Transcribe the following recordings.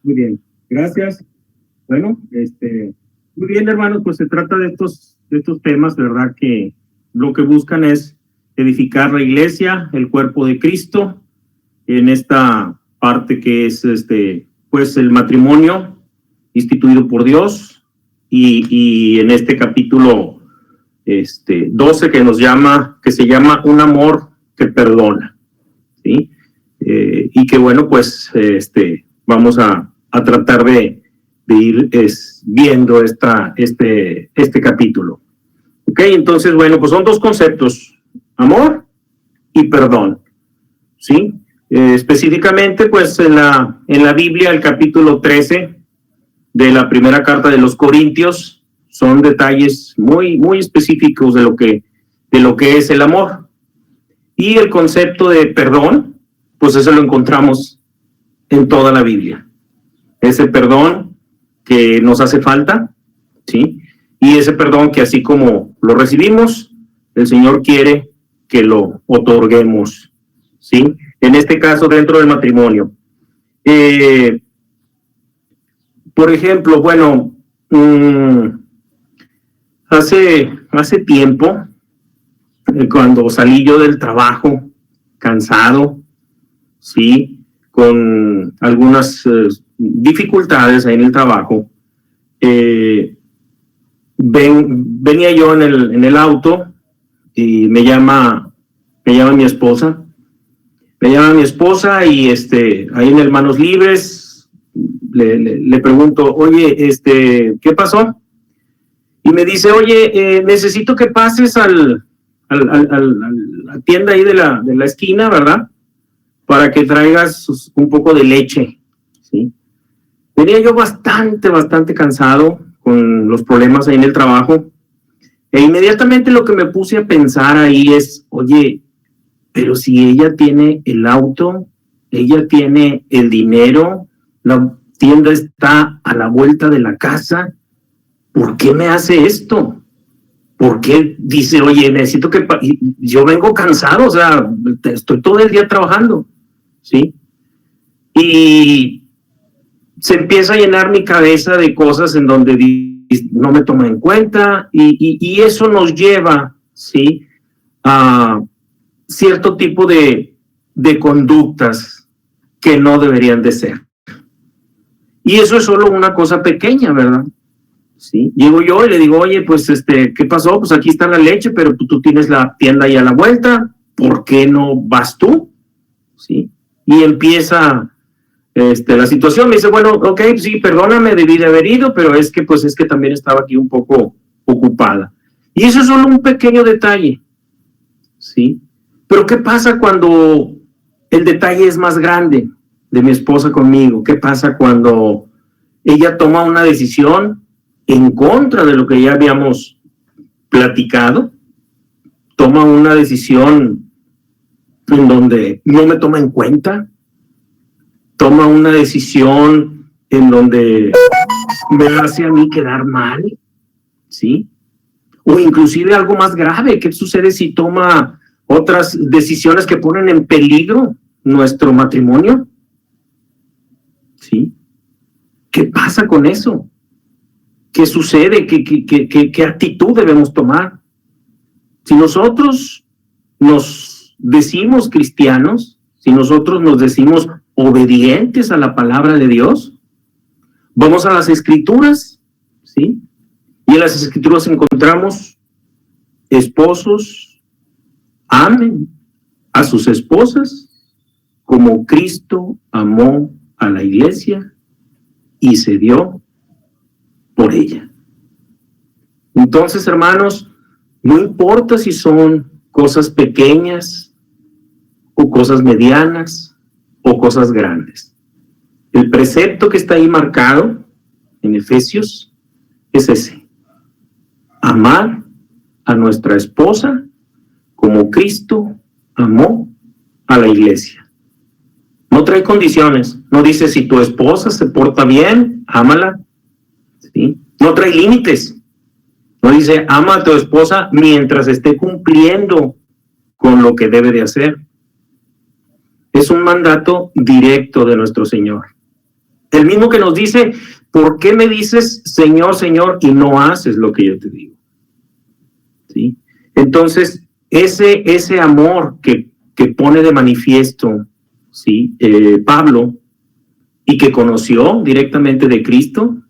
Muy bien, gracias. Bueno, muy bien, hermanos, pues se trata de estos temas, ¿verdad? Que lo que buscan es edificar la iglesia, el cuerpo de Cristo, en esta parte que es, pues el matrimonio instituido por Dios, y en este capítulo 12 que se llama Un amor que perdona, ¿sí? Y que bueno, pues vamos a tratar de ir viendo este capítulo. Ok, entonces bueno, pues son dos conceptos, amor y perdón, ¿sí? Específicamente pues en la Biblia, el capítulo 13 de la primera carta de los Corintios, son detalles muy, muy específicos de lo que es el amor. Y el concepto de perdón, pues eso lo encontramos en toda la Biblia. Ese perdón que nos hace falta, ¿sí? Y ese perdón que así como lo recibimos, el Señor quiere que lo otorguemos, ¿sí? En este caso, dentro del matrimonio. Por ejemplo, bueno, hace tiempo, cuando salí yo del trabajo, cansado, ¿sí? Con algunas dificultades ahí en el trabajo, venía yo en el auto y me llama mi esposa. Y ahí en el Manos Libres le pregunto, oye, ¿qué pasó? Y me dice, oye, necesito que pases a la tienda ahí de la esquina, ¿verdad? Para que traigas un poco de leche, ¿sí? Venía yo bastante cansado con los problemas ahí en el trabajo. E inmediatamente lo que me puse a pensar ahí es, oye, pero si ella tiene el auto, ella tiene el dinero, la tienda está a la vuelta de la casa, ¿por qué me hace esto? ¿Por qué dice, oye, necesito que... Yo vengo cansado, o sea, estoy todo el día trabajando, ¿sí? Y se empieza a llenar mi cabeza de cosas en donde no me toma en cuenta, y eso nos lleva, ¿sí? A cierto tipo de conductas que no deberían de ser. Y eso es solo una cosa pequeña, ¿verdad? ¿Sí? Llego yo y le digo, oye, pues, ¿qué pasó? Pues aquí está la leche, pero tú tienes la tienda ahí a la vuelta, ¿por qué no vas tú? ¿Sí? Y empieza la situación, me dice, bueno, ok, sí, perdóname, debí de haber ido, pero es que también estaba aquí un poco ocupada. Y eso es solo un pequeño detalle, ¿sí? Pero ¿qué pasa cuando el detalle es más grande de mi esposa conmigo? ¿Qué pasa cuando ella toma una decisión en contra de lo que ya habíamos platicado? Toma una decisión en donde no me toma en cuenta, toma una decisión en donde me hace a mí quedar mal, ¿sí? O inclusive algo más grave, ¿qué sucede si toma otras decisiones que ponen en peligro nuestro matrimonio? ¿Sí? ¿Qué pasa con eso? ¿Qué sucede? ¿Qué actitud debemos tomar? Si nosotros nos decimos cristianos, si nosotros nos decimos obedientes a la palabra de Dios, vamos a las Escrituras, ¿sí? Y en las Escrituras encontramos esposos, amen a sus esposas como Cristo amó a la iglesia y se dio por ella. Entonces, hermanos, no importa si son cosas pequeñas o cosas medianas o cosas grandes. El precepto que está ahí marcado en Efesios es ese: amar a nuestra esposa como Cristo amó a la iglesia. No trae condiciones, no dice si tu esposa se porta bien, ámala, ¿sí? No trae límites, no dice ama a tu esposa mientras esté cumpliendo con lo que debe de hacer. Es un mandato directo de nuestro Señor. El mismo que nos dice, ¿por qué me dices Señor, Señor, y no haces lo que yo te digo? ¿Sí? Entonces, ese amor que pone de manifiesto, ¿sí? Pablo, y que conoció directamente de Cristo,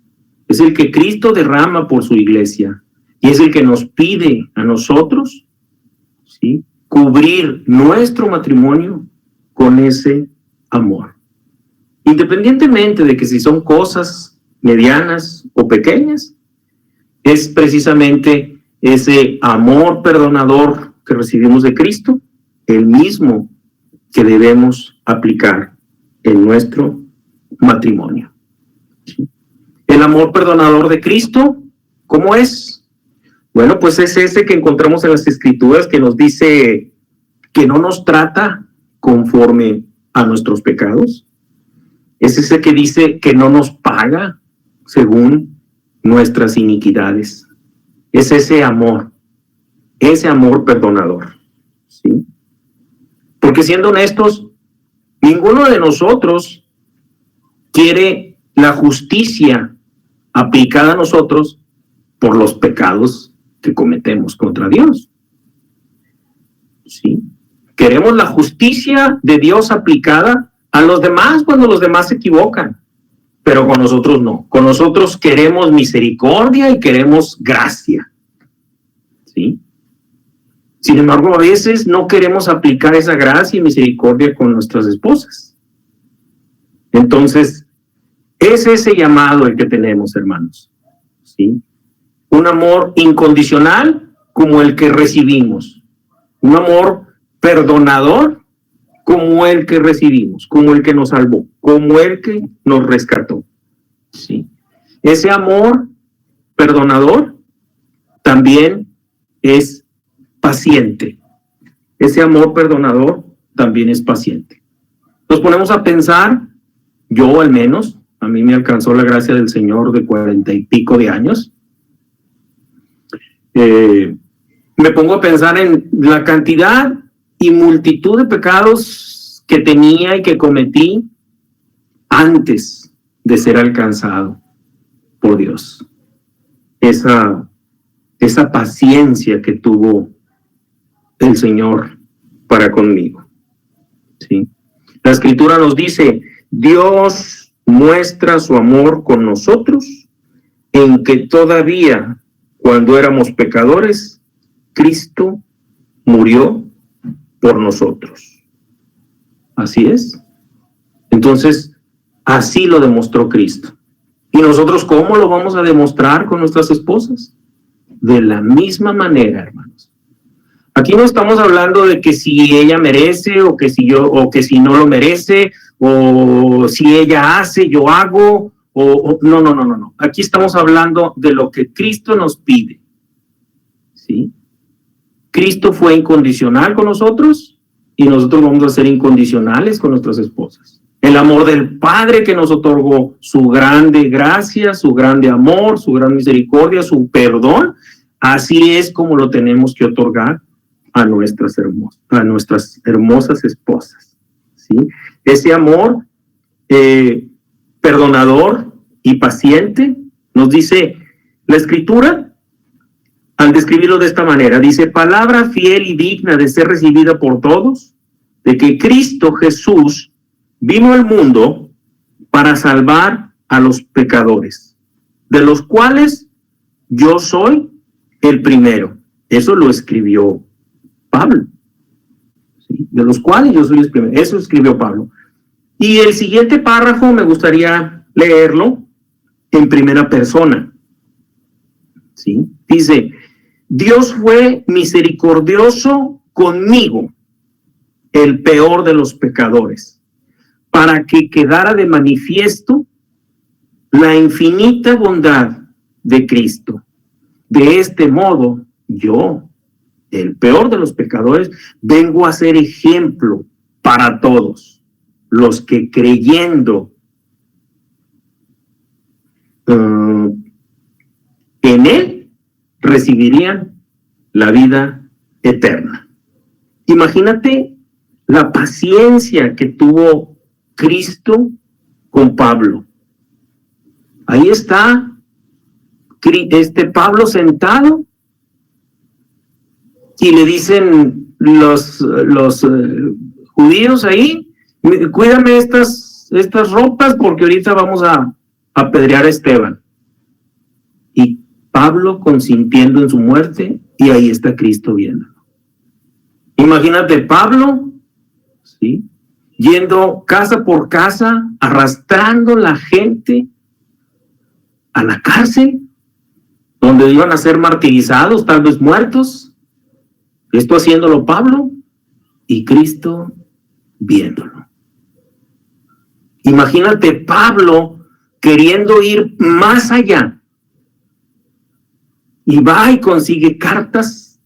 es el que Cristo derrama por su iglesia, y es el que nos pide a nosotros, ¿sí?, cubrir nuestro matrimonio con ese amor. Independientemente de que si son cosas medianas o pequeñas, es precisamente ese amor perdonador que recibimos de Cristo, el mismo que debemos aplicar en nuestro matrimonio. ¿Sí? El amor perdonador de Cristo, ¿cómo es? Bueno, pues es ese que encontramos en las Escrituras, que nos dice que no nos trata conforme a nuestros pecados. Es ese que dice que no nos paga según nuestras iniquidades. Es ese amor perdonador. ¿Sí? Porque siendo honestos, ninguno de nosotros quiere la justicia aplicada a nosotros por los pecados que cometemos contra Dios. ¿Sí? Queremos la justicia de Dios aplicada a los demás cuando los demás se equivocan, pero con nosotros no. Con nosotros queremos misericordia y queremos gracia. ¿Sí? Sin embargo, a veces no queremos aplicar esa gracia y misericordia con nuestras esposas. Entonces, es ese llamado el que tenemos, hermanos. ¿Sí? Un amor incondicional como el que recibimos. Un amor perdonador como el que recibimos, como el que nos salvó, como el que nos rescató. ¿Sí? Ese amor perdonador también es paciente. Ese amor perdonador también es paciente. Nos ponemos a pensar, yo al menos, a mí me alcanzó la gracia del Señor de 40 y pico de años. Me pongo a pensar en la cantidad y multitud de pecados que tenía y que cometí antes de ser alcanzado por Dios. Esa paciencia que tuvo el Señor para conmigo. ¿Sí? La Escritura nos dice, Dios muestra su amor con nosotros en que todavía, cuando éramos pecadores, Cristo murió por nosotros. Así es. Entonces, así lo demostró Cristo. ¿Y nosotros cómo lo vamos a demostrar con nuestras esposas? De la misma manera, hermanos. Aquí no estamos hablando de que si ella merece o que si no lo merece, o si ella hace, yo hago, no. Aquí estamos hablando de lo que Cristo nos pide. ¿Sí? Cristo fue incondicional con nosotros y nosotros vamos a ser incondicionales con nuestras esposas. El amor del Padre que nos otorgó su grande gracia, su grande amor, su gran misericordia, su perdón, así es como lo tenemos que otorgar a nuestras hermosas esposas. ¿Sí? Ese amor perdonador y paciente, nos dice la Escritura, al describirlo de esta manera, dice, palabra fiel y digna de ser recibida por todos, de que Cristo Jesús vino al mundo para salvar a los pecadores, de los cuales yo soy el primero. Eso lo escribió Pablo. ¿Sí? De los cuales yo soy el primero. Eso escribió Pablo. Y el siguiente párrafo me gustaría leerlo en primera persona. ¿Sí? Dice, Dios fue misericordioso conmigo, el peor de los pecadores, para que quedara de manifiesto la infinita bondad de Cristo. De este modo, yo, el peor de los pecadores, vengo a ser ejemplo para todos los que creyendo en Él recibirían la vida eterna. Imagínate la paciencia que tuvo Cristo con Pablo. Ahí está Pablo sentado y le dicen los judíos ahí, cuídame estas ropas porque ahorita vamos a apedrear a Esteban. Y Pablo consintiendo en su muerte, y ahí está Cristo viéndolo. Imagínate Pablo, ¿sí?, yendo casa por casa, arrastrando la gente a la cárcel, donde iban a ser martirizados, tal vez muertos. Esto haciéndolo Pablo, y Cristo viéndolo. Imagínate Pablo queriendo ir más allá, y va y consigue cartas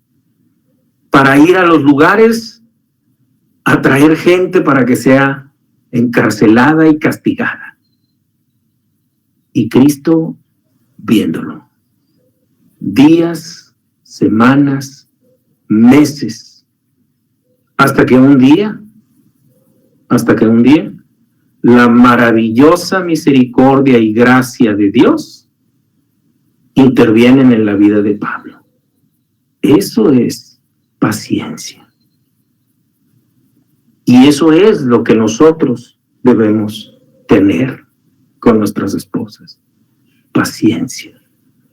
para ir a los lugares a traer gente para que sea encarcelada y castigada. Y Cristo viéndolo. Días, semanas, meses, hasta que un día, la maravillosa misericordia y gracia de Dios intervienen en la vida de Pablo. Eso es paciencia. Y eso es lo que nosotros debemos tener con nuestras esposas. Paciencia.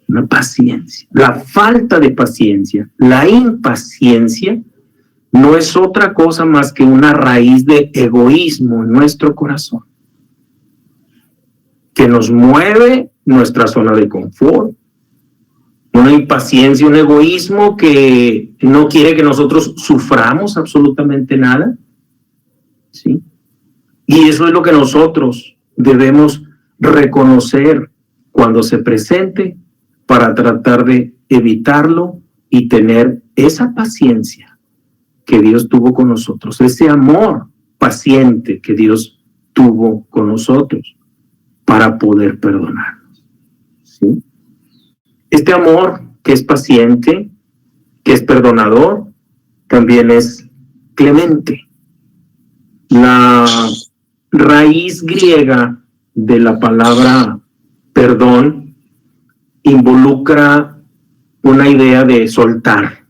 Una paciencia. La falta de paciencia, la impaciencia, no es otra cosa más que una raíz de egoísmo en nuestro corazón, que nos mueve nuestra zona de confort. Una impaciencia, un egoísmo que no quiere que nosotros suframos absolutamente nada. ¿Sí? Y eso es lo que nosotros debemos reconocer cuando se presente, para tratar de evitarlo y tener esa paciencia que Dios tuvo con nosotros, ese amor paciente que Dios tuvo con nosotros para poder perdonarnos. ¿Sí? Este amor que es paciente, que es perdonador, también es clemente. La raíz griega de la palabra perdón involucra una idea de soltar,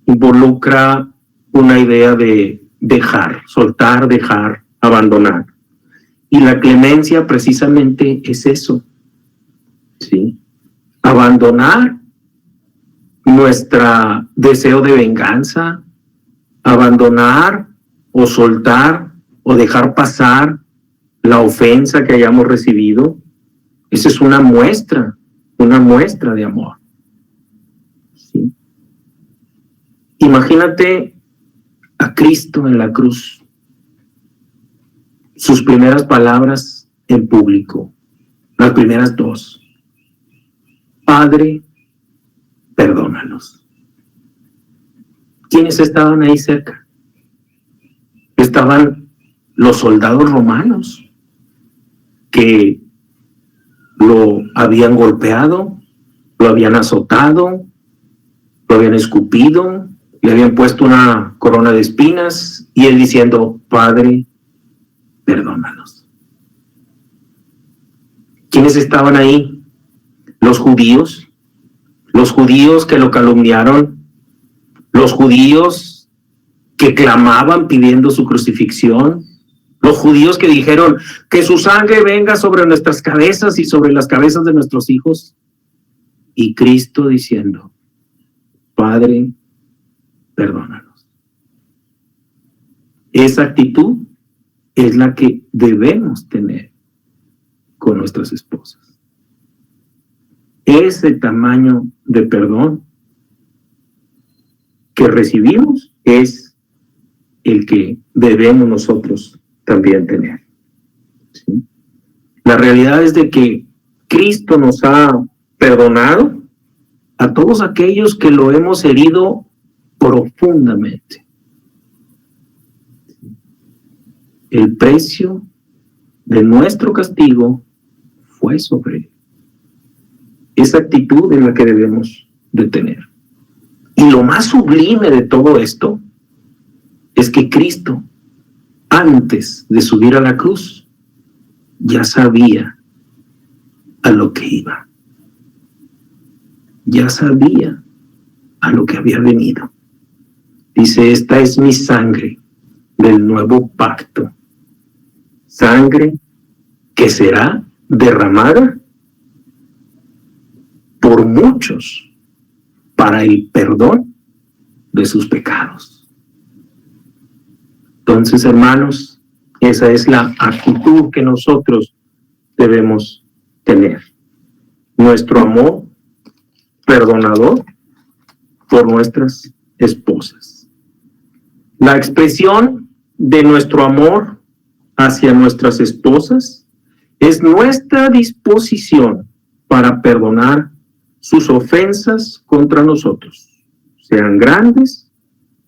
involucra una idea de dejar, soltar, dejar, abandonar. Y la clemencia precisamente es eso, ¿sí? Abandonar nuestro deseo de venganza, abandonar o soltar o dejar pasar la ofensa que hayamos recibido. Esa es una muestra de amor. ¿Sí? Imagínate a Cristo en la cruz, sus primeras palabras en público, las primeras dos: Padre, perdónalos. ¿Quiénes estaban ahí cerca? Estaban los soldados romanos que lo habían golpeado, lo habían azotado, lo habían escupido, le habían puesto una corona de espinas, y él diciendo: Padre, perdónalos. ¿Quiénes estaban ahí? Los judíos que lo calumniaron, los judíos que clamaban pidiendo su crucifixión, los judíos que dijeron: que su sangre venga sobre nuestras cabezas y sobre las cabezas de nuestros hijos. Y Cristo diciendo: Padre, perdónanos. Esa actitud es la que debemos tener con nuestras esposas. Ese tamaño de perdón que recibimos es el que debemos nosotros también tener. ¿Sí? La realidad es de que Cristo nos ha perdonado a todos aquellos que lo hemos herido profundamente. El precio de nuestro castigo fue sobre él. Esa actitud es la que debemos de tener. Y lo más sublime de todo esto es que Cristo, antes de subir a la cruz, ya sabía a lo que iba. Ya sabía a lo que había venido. Dice, esta es mi sangre del nuevo pacto. Sangre que será derramada por muchos para el perdón de sus pecados. Entonces, hermanos, esa es la actitud que nosotros debemos tener. Nuestro amor perdonador por nuestras esposas. La expresión de nuestro amor hacia nuestras esposas es nuestra disposición para perdonar sus ofensas contra nosotros, sean grandes,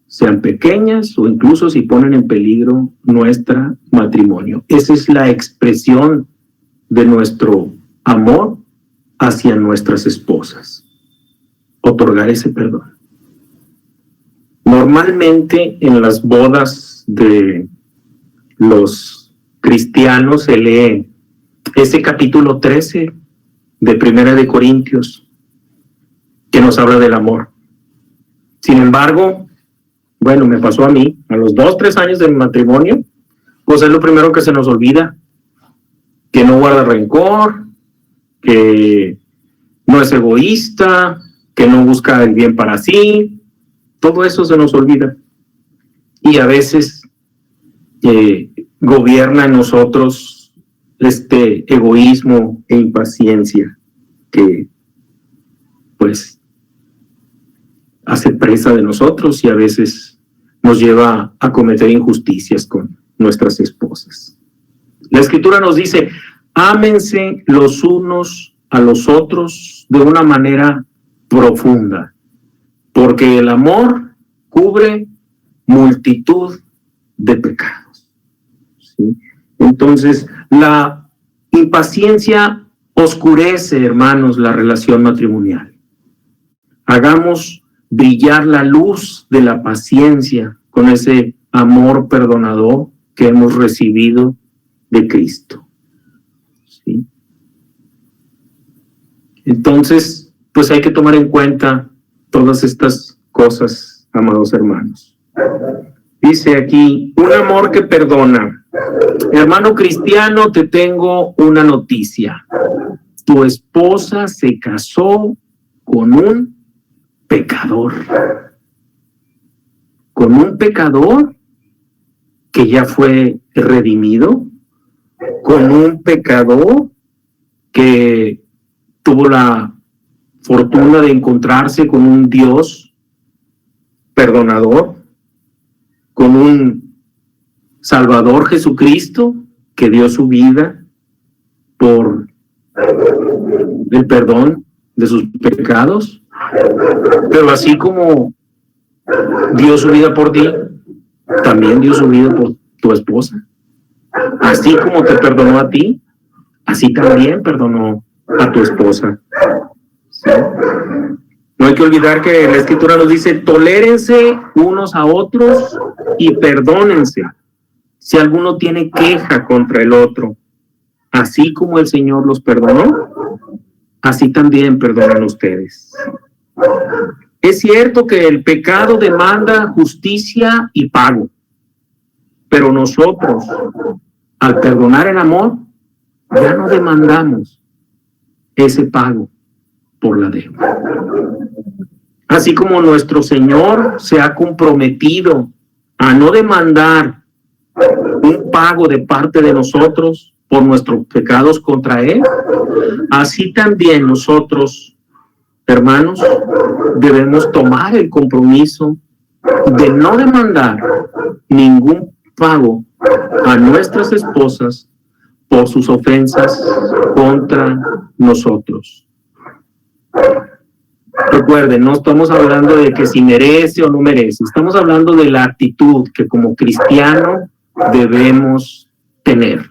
sean pequeñas o incluso si ponen en peligro nuestro matrimonio. Esa es la expresión de nuestro amor hacia nuestras esposas. Otorgar ese perdón. Normalmente en las bodas de los cristianos se lee ese capítulo 13 de Primera de Corintios que nos habla del amor. Sin embargo, bueno, me pasó a mí, a los 2-3 años de mi matrimonio, pues es lo primero que se nos olvida, que no guarda rencor, que no es egoísta, que no busca el bien para sí. Todo eso se nos olvida. Y a veces gobierna en nosotros este egoísmo e impaciencia que pues hace presa de nosotros y a veces nos lleva a cometer injusticias con nuestras esposas. La Escritura nos dice, ámense los unos a los otros de una manera profunda, porque el amor cubre multitud de pecados. ¿Sí? Entonces, la impaciencia oscurece, hermanos, la relación matrimonial. Hagamos brillar la luz de la paciencia con ese amor perdonador que hemos recibido de Cristo. ¿Sí? Entonces, pues hay que tomar en cuenta todas estas cosas, amados hermanos. Dice aquí, un amor que perdona. Hermano cristiano, te tengo una noticia. Tu esposa se casó con un pecador. Con un pecador que ya fue redimido. Con un pecador que tuvo la fortuna de encontrarse con un Dios perdonador, con un Salvador Jesucristo que dio su vida por el perdón de sus pecados, pero así como dio su vida por ti, también dio su vida por tu esposa. Así como te perdonó a ti, así también perdonó a tu esposa. ¿Sí? No hay que olvidar que la Escritura nos dice, tolérense unos a otros y perdónense si alguno tiene queja contra el otro. Así como el Señor los perdonó, así también perdonan ustedes. Es cierto que el pecado demanda justicia y pago, pero nosotros, al perdonar en amor, ya no demandamos ese pago por la deuda. Así como nuestro Señor se ha comprometido a no demandar un pago de parte de nosotros por nuestros pecados contra Él, así también nosotros, hermanos, debemos tomar el compromiso de no demandar ningún pago a nuestras esposas por sus ofensas contra nosotros. Recuerden, no estamos hablando de que si merece o no merece, estamos hablando de la actitud que como cristiano debemos tener.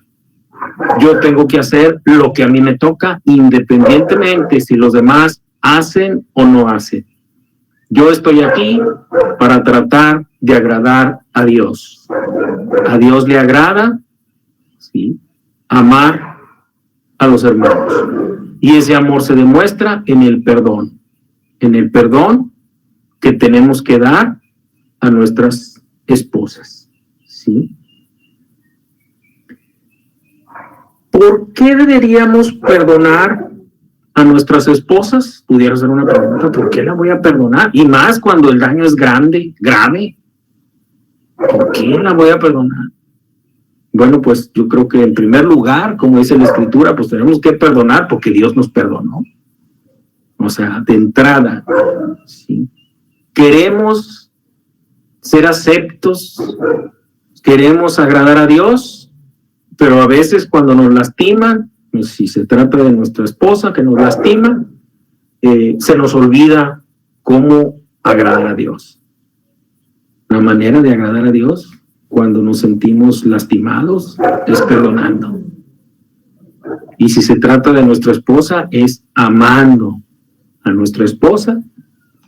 Yo tengo que hacer lo que a mí me toca, independientemente si los demás hacen o no hacen. Yo estoy aquí para tratar de agradar a Dios. A Dios le agrada, ¿sí?, amar a los hermanos. Y ese amor se demuestra en el perdón que tenemos que dar a nuestras esposas, ¿sí? ¿Por qué deberíamos perdonar a nuestras esposas? Pudiera ser una pregunta. ¿Por qué la voy a perdonar? Y más cuando el daño es grave. ¿Por qué la voy a perdonar? Bueno, pues yo creo que en primer lugar, como dice la Escritura, pues tenemos que perdonar porque Dios nos perdonó. O sea, de entrada, ¿sí? Queremos ser aceptos, queremos agradar a Dios, pero a veces cuando nos lastiman, pues si se trata de nuestra esposa que nos lastima, se nos olvida cómo agradar a Dios. La manera de agradar a Dios cuando nos sentimos lastimados es perdonando. Y si se trata de nuestra esposa, es amando a nuestra esposa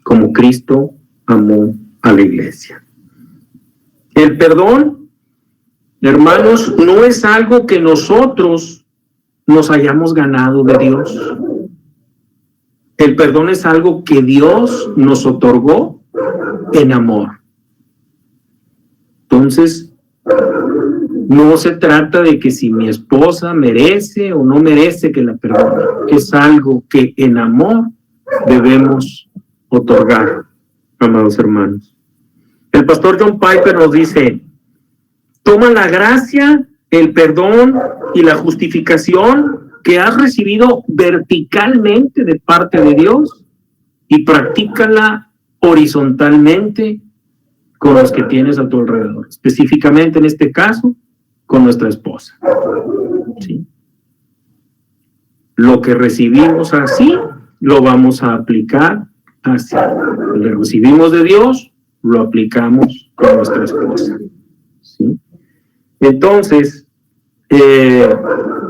como Cristo amó a la iglesia. El perdón, hermanos, no es algo que nosotros nos hayamos ganado de Dios. El perdón es algo que Dios nos otorgó en amor. Entonces, no se trata de que si mi esposa merece o no merece que la perdone. Es algo que en amor debemos otorgar, amados hermanos. El pastor John Piper nos dice: toma la gracia, el perdón y la justificación que has recibido verticalmente de parte de Dios y practícala horizontalmente con los que tienes a tu alrededor, específicamente en este caso, con nuestra esposa. ¿Sí? Lo que recibimos así, lo vamos a aplicar así. Lo que recibimos de Dios, lo aplicamos con nuestra esposa. ¿Sí? Entonces,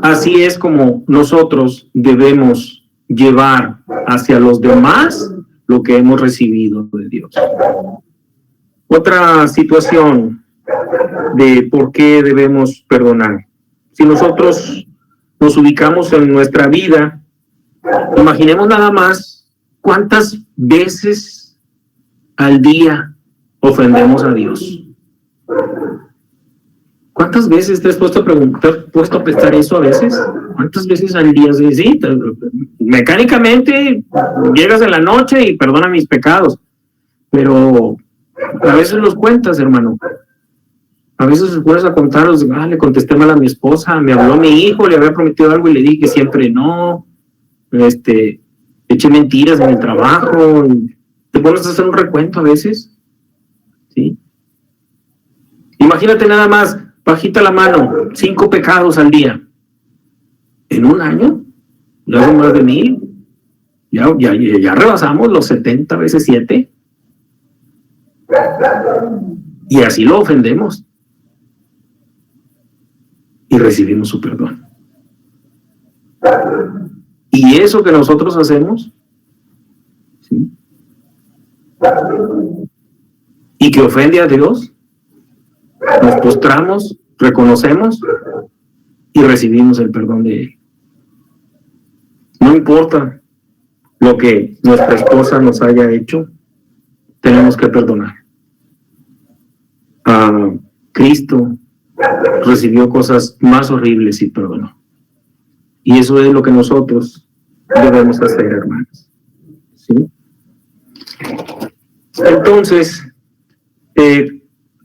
así es como nosotros debemos llevar hacia los demás lo que hemos recibido de Dios. Otra situación de por qué debemos perdonar. Si nosotros nos ubicamos en nuestra vida, imaginemos nada más cuántas veces al día ofendemos a Dios. ¿Cuántas veces te has puesto a preguntar, puesto a pensar eso a veces? ¿Cuántas veces al día? Sí, mecánicamente llegas en la noche y perdona mis pecados, pero a veces los cuentas, hermano. A veces los pones a contarlos, le contesté mal a mi esposa, me habló mi hijo, le había prometido algo y le dije siempre no, eché mentiras en el trabajo. Te pones a hacer un recuento a veces, ¿sí? Imagínate nada más, bajita la mano, 5 pecados al día. ¿En un año? ¿Ya son más de 1000? Ya rebasamos los 70 veces 7. Y así lo ofendemos. Y recibimos su perdón. Y eso que nosotros hacemos, ¿sí? Y que ofende a Dios, nos postramos, reconocemos y recibimos el perdón de Él. No importa lo que nuestra esposa nos haya hecho, tenemos que perdonar. Cristo recibió cosas más horribles y perdonó. Y eso es lo que nosotros debemos hacer, hermanos. ¿Sí? Entonces,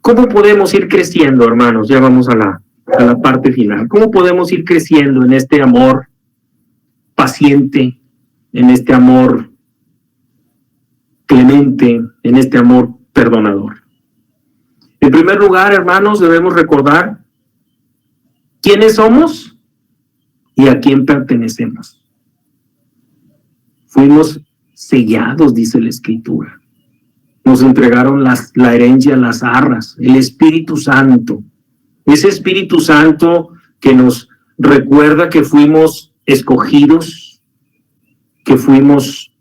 ¿cómo podemos ir creciendo, hermanos? Ya vamos a la parte final. ¿Cómo podemos ir creciendo en este amor paciente, en este amor clemente, en este amor perdonador? En primer lugar, hermanos, debemos recordar quiénes somos y a quién pertenecemos. Fuimos sellados, dice la Escritura. Nos entregaron la herencia, las arras, el Espíritu Santo. Ese Espíritu Santo que nos recuerda que fuimos escogidos, que fuimos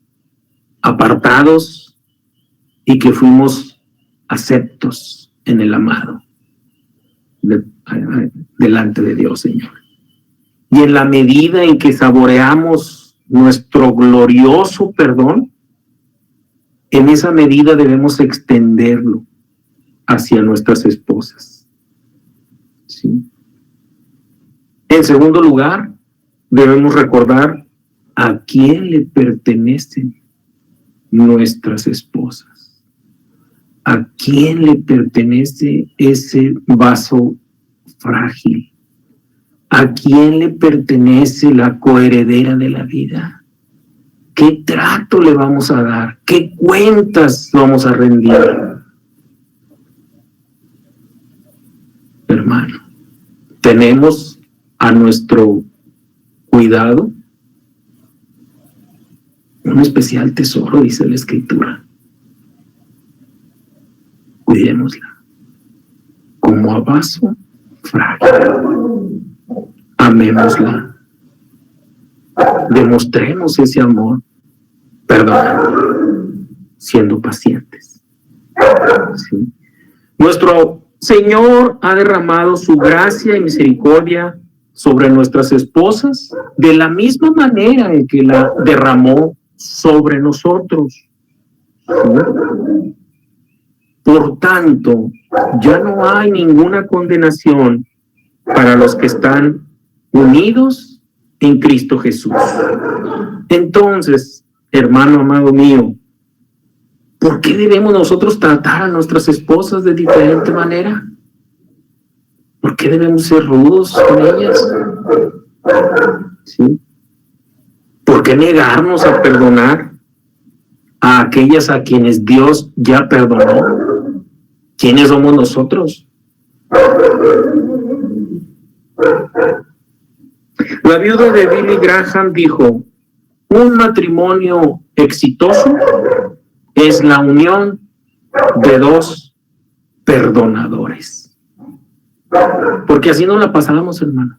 apartados y que fuimos aceptos en el amado delante de Dios, Señor. Y en la medida en que saboreamos nuestro glorioso perdón, en esa medida debemos extenderlo hacia nuestras esposas. ¿Sí? En segundo lugar, debemos recordar a quién le pertenecen nuestras esposas. ¿A quién le pertenece ese vaso frágil? ¿A quién le pertenece la coheredera de la vida? ¿Qué trato le vamos a dar? ¿Qué cuentas vamos a rendir? Hermano, tenemos a nuestro cuidado un especial tesoro, dice la Escritura. Cuidémosla como a vaso frágil. Amémosla. Demostremos ese amor, perdonando, siendo pacientes. ¿Sí? Nuestro Señor ha derramado su gracia y misericordia sobre nuestras esposas de la misma manera en que la derramó sobre nosotros. ¿Sí? Por tanto, ya no hay ninguna condenación para los que están unidos en Cristo Jesús. Entonces, hermano amado mío, ¿por qué debemos nosotros tratar a nuestras esposas de diferente manera? ¿Por qué debemos ser rudos con ellas? ¿Sí? ¿Por qué negarnos a perdonar a aquellas a quienes Dios ya perdonó? ¿Quiénes somos nosotros? La viuda de Billy Graham dijo: un matrimonio exitoso es la unión de dos perdonadores. Porque así nos la pasamos, hermano,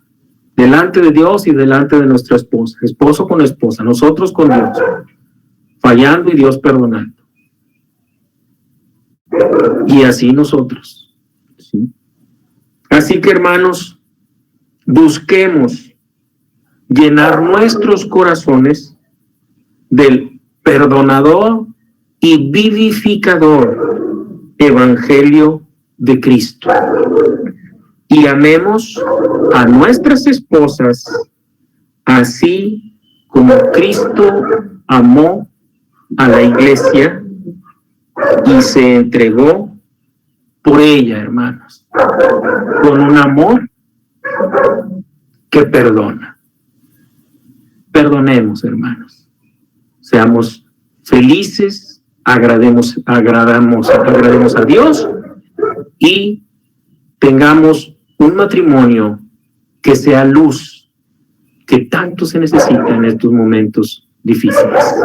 delante de Dios y delante de nuestra esposa, esposo con esposa, nosotros con Dios, fallando y Dios perdonando. Y así nosotros. ¿Sí? Así que, hermanos, busquemos llenar nuestros corazones del perdonador y vivificador Evangelio de Cristo. Y amemos a nuestras esposas así como Cristo amó a la iglesia y se entregó por ella, hermanos, con un amor que perdona. Perdonemos, hermanos. Seamos felices, agrademos a Dios y tengamos un matrimonio que sea luz, que tanto se necesita en estos momentos difíciles.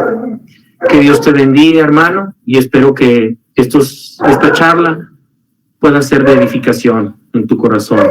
Que Dios te bendiga, hermano, y espero que esta charla pueda ser de edificación en tu corazón.